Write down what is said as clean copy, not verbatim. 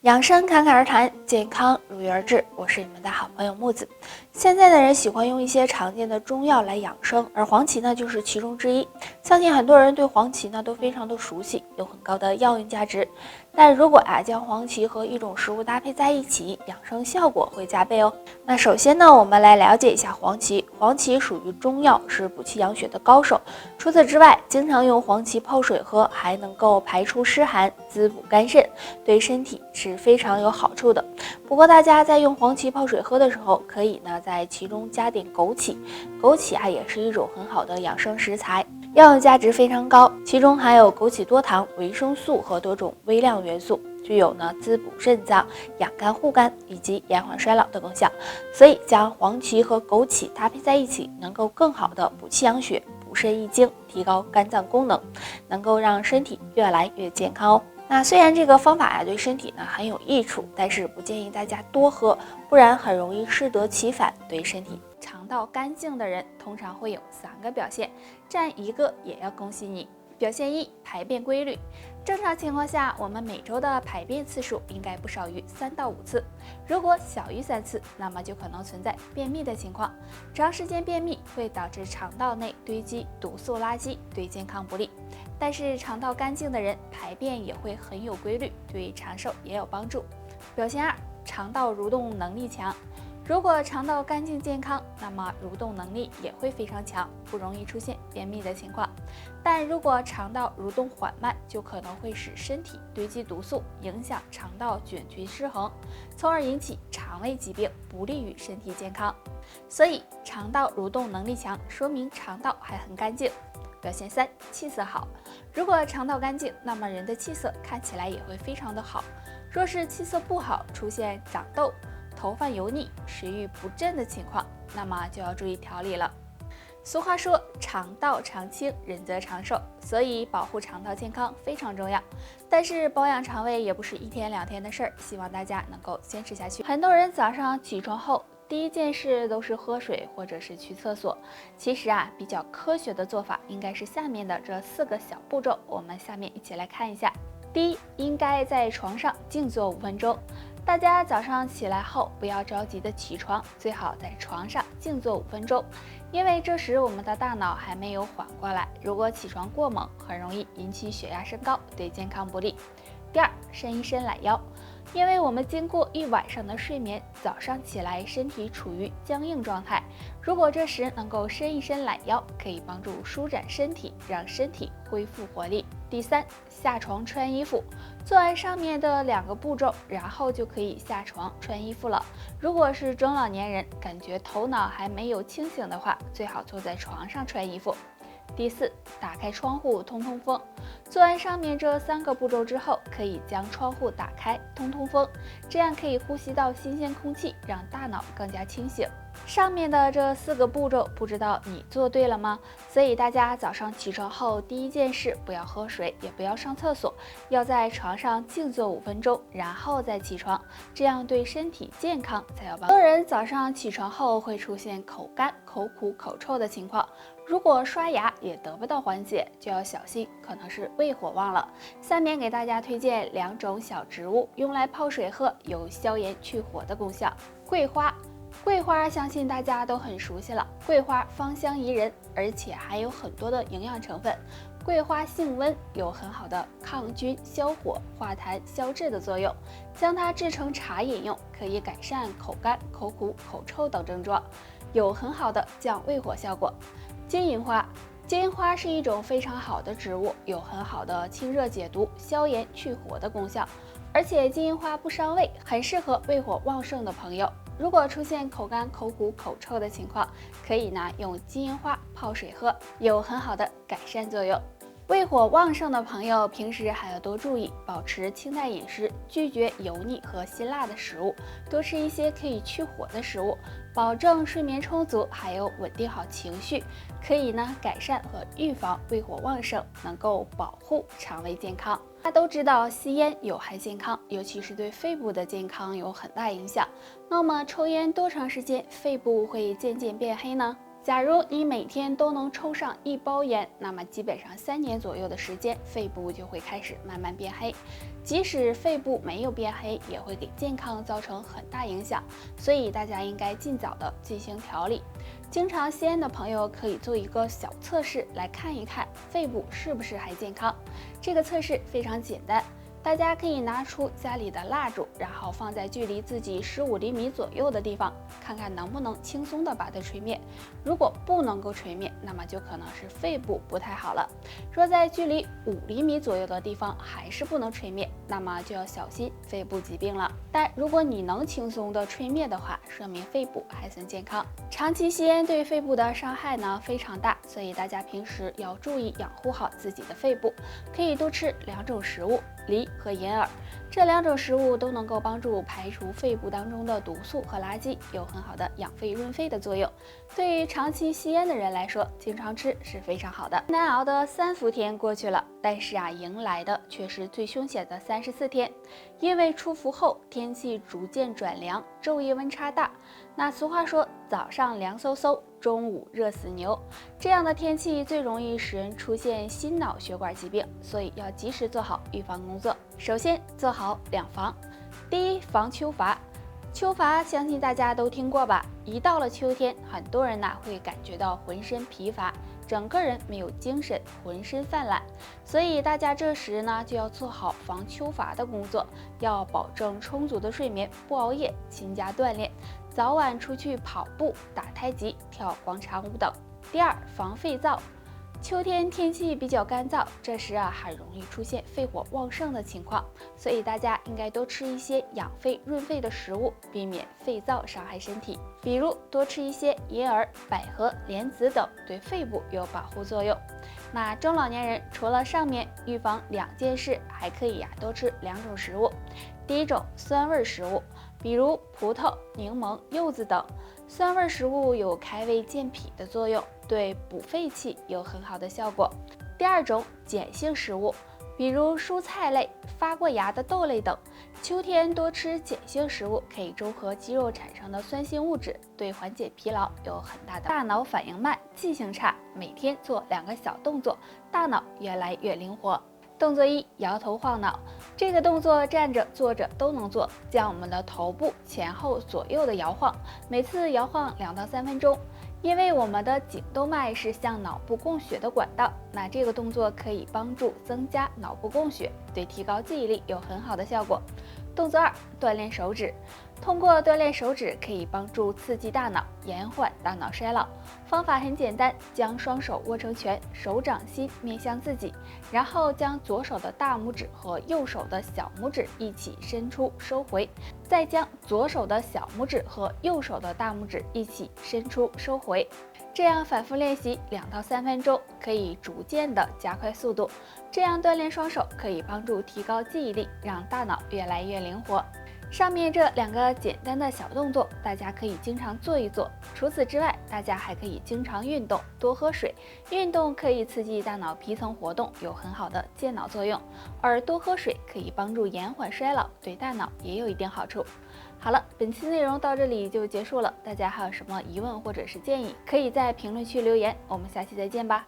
养生侃侃而谈，健康如约而至。我是你们的好朋友木子。现在的人喜欢用一些常见的中药来养生，而黄芪呢就是其中之一。相信很多人对黄芪呢都非常的熟悉，有很高的药用价值。但如果将黄芪和一种食物搭配在一起，养生效果会加倍哦。那首先呢，我们来了解一下黄芪。黄芪属于中药，是补气养血的高手。除此之外，经常用黄芪泡水喝，还能够排出湿寒，滋补肝肾，对身体是非常有好处的。不过大家在用黄芪泡水喝的时候，可以呢在其中加点枸杞。枸杞也是一种很好的养生食材，药用价值非常高，其中含有枸杞多糖、维生素和多种微量元素，具有滋补肾脏、养肝护肝以及延缓衰老的功效。所以将黄芪和枸杞搭配在一起，能够更好的补气养血、补肾益精，提高肝脏功能，能够让身体越来越健康哦。那虽然这个方法对身体很有益处，但是不建议大家多喝，不然很容易适得其反，对身体。肠道干净的人通常会有3个表现，占1个也要恭喜你。表现1：排便规律。正常情况下，我们每周的排便次数应该不少于3到5次。如果小于3次，那么就可能存在便秘的情况。长时间便秘会导致肠道内堆积毒素垃圾，对健康不利。但是肠道干净的人排便也会很有规律，对长寿也有帮助。表现2：肠道蠕动能力强。如果肠道干净健康，那么蠕动能力也会非常强，不容易出现便秘的情况。但如果肠道蠕动缓慢，就可能会使身体堆积毒素，影响肠道菌群失衡，从而引起肠胃疾病，不利于身体健康。所以肠道蠕动能力强，说明肠道还很干净。表现3：气色好。如果肠道干净，那么人的气色看起来也会非常的好。若是气色不好，出现长痘、头发油腻、食欲不振的情况，那么就要注意调理了。俗话说，肠道常清，人则长寿，所以保护肠道健康非常重要。但是保养肠胃也不是1天2天的事儿，希望大家能够坚持下去。很多人早上起床后，第一件事都是喝水或者是去厕所。其实比较科学的做法应该是下面的这4个小步骤，我们下面一起来看一下。第一，应该在床上静坐5分钟。大家早上起来后不要着急的起床，最好在床上静坐5分钟，因为这时我们的大脑还没有缓过来，如果起床过猛，很容易引起血压升高，对健康不利。第二，伸一伸懒腰。因为我们经过一晚上的睡眠，早上起来身体处于僵硬状态，如果这时能够伸一伸懒腰，可以帮助舒展身体，让身体恢复活力。第三，下床穿衣服。做完上面的2个步骤，然后就可以下床穿衣服了。如果是中老年人，感觉头脑还没有清醒的话，最好坐在床上穿衣服。第4，打开窗户通通风。做完上面这3个步骤之后，可以将窗户打开通通风，这样可以呼吸到新鲜空气，让大脑更加清醒。上面的这4个步骤，不知道你做对了吗？所以大家早上起床后第一件事，不要喝水，也不要上厕所，要在床上静坐5分钟，然后再起床，这样对身体健康才有帮助。很多人早上起床后会出现口干、口苦、口臭的情况，如果刷牙也得不到缓解，就要小心，可能是胃火旺了。下面给大家推荐2种小植物，用来泡水喝，有消炎去火的功效。桂花。桂花相信大家都很熟悉了，桂花芳香宜人，而且还有很多的营养成分。桂花性温，有很好的抗菌、消火、化痰、消滞的作用。将它制成茶饮用，可以改善口干、口苦、口臭等症状，有很好的降胃火效果。金银花。金银花是一种非常好的植物，有很好的清热解毒、消炎去火的功效，而且金银花不伤胃，很适合胃火旺盛的朋友。如果出现口干、口苦、口臭的情况，可以用金银花泡水喝，有很好的改善作用。胃火旺盛的朋友，平时还要多注意保持清淡饮食，拒绝油腻和辛辣的食物，多吃一些可以去火的食物，保证睡眠充足，还有稳定好情绪，可以改善和预防胃火旺盛，能够保护肠胃健康。大家都知道吸烟有害健康，尤其是对肺部的健康有很大影响。那么抽烟多长时间肺部会渐渐变黑呢？假如你每天都能抽上1包烟，那么基本上3年左右的时间，肺部就会开始慢慢变黑。即使肺部没有变黑，也会给健康造成很大影响，所以大家应该尽早的进行调理。经常吸烟的朋友可以做一个小测试，来看一看肺部是不是还健康。这个测试非常简单。大家可以拿出家里的蜡烛，然后放在距离自己15厘米左右的地方，看看能不能轻松的把它吹灭。如果不能够吹灭，那么就可能是肺部不太好了。若在距离5厘米左右的地方还是不能吹灭，那么就要小心肺部疾病了。但如果你能轻松的吹灭的话，说明肺部还算健康。长期吸烟对肺部的伤害呢非常大，所以大家平时要注意养护好自己的肺部，可以多吃2种食物。梨和银耳这2种食物都能够帮助排除肺部当中的毒素和垃圾，有很好的养肺润肺的作用。对于长期吸烟的人来说，经常吃是非常好的。难熬的3伏天过去了，但是迎来的却是最凶险的34天。因为出伏后天气逐渐转凉，昼夜温差大。那俗话说，早上凉飕飕，中午热死牛。这样的天气最容易使人出现心脑血管疾病，所以要及时做好预防工作。首先做好2防。第一，防秋乏。秋乏相信大家都听过吧？一到了秋天，很多人会感觉到浑身疲乏，整个人没有精神，浑身泛懒。所以大家这时就要做好防秋乏的工作，要保证充足的睡眠，不熬夜，勤加锻炼，早晚出去跑步、打太极、跳广场舞等。第二，防肺燥。秋天天气比较干燥，这时很容易出现肺火旺盛的情况，所以大家应该多吃一些养肺润肺的食物，避免肺燥伤害身体。比如多吃一些银耳、百合、莲子等，对肺部有保护作用。那中老年人除了上面预防2件事，还可以多吃2种食物。第一种，酸味食物，比如葡萄、柠檬、柚子等。酸味食物有开胃健脾的作用，对补肺气有很好的效果。第二种，碱性食物，比如蔬菜类、发过芽的豆类等。秋天多吃碱性食物，可以中和肌肉产生的酸性物质，对缓解疲劳有很大的。大脑反应慢，记性差，每天做2个小动作，大脑越来越灵活。动作1，摇头晃脑。这个动作站着坐着都能做，将我们的头部前后左右的摇晃，每次摇晃2到3分钟。因为我们的颈动脉是向脑部供血的管道，那这个动作可以帮助增加脑部供血，对提高记忆力有很好的效果。动作2，锻炼手指。通过锻炼手指可以帮助刺激大脑，延缓大脑衰老。方法很简单，将双手握成拳，手掌心面向自己，然后将左手的大拇指和右手的小拇指一起伸出收回，再将左手的小拇指和右手的大拇指一起伸出收回。这样反复练习2到3分钟，可以逐渐的加快速度。这样锻炼双手可以帮助提高记忆力，让大脑越来越灵活。上面这2个简单的小动作，大家可以经常做一做。除此之外，大家还可以经常运动，多喝水。运动可以刺激大脑皮层活动，有很好的健脑作用。而多喝水可以帮助延缓衰老，对大脑也有一定好处。好了，本期内容到这里就结束了。大家还有什么疑问或者是建议，可以在评论区留言。我们下期再见吧。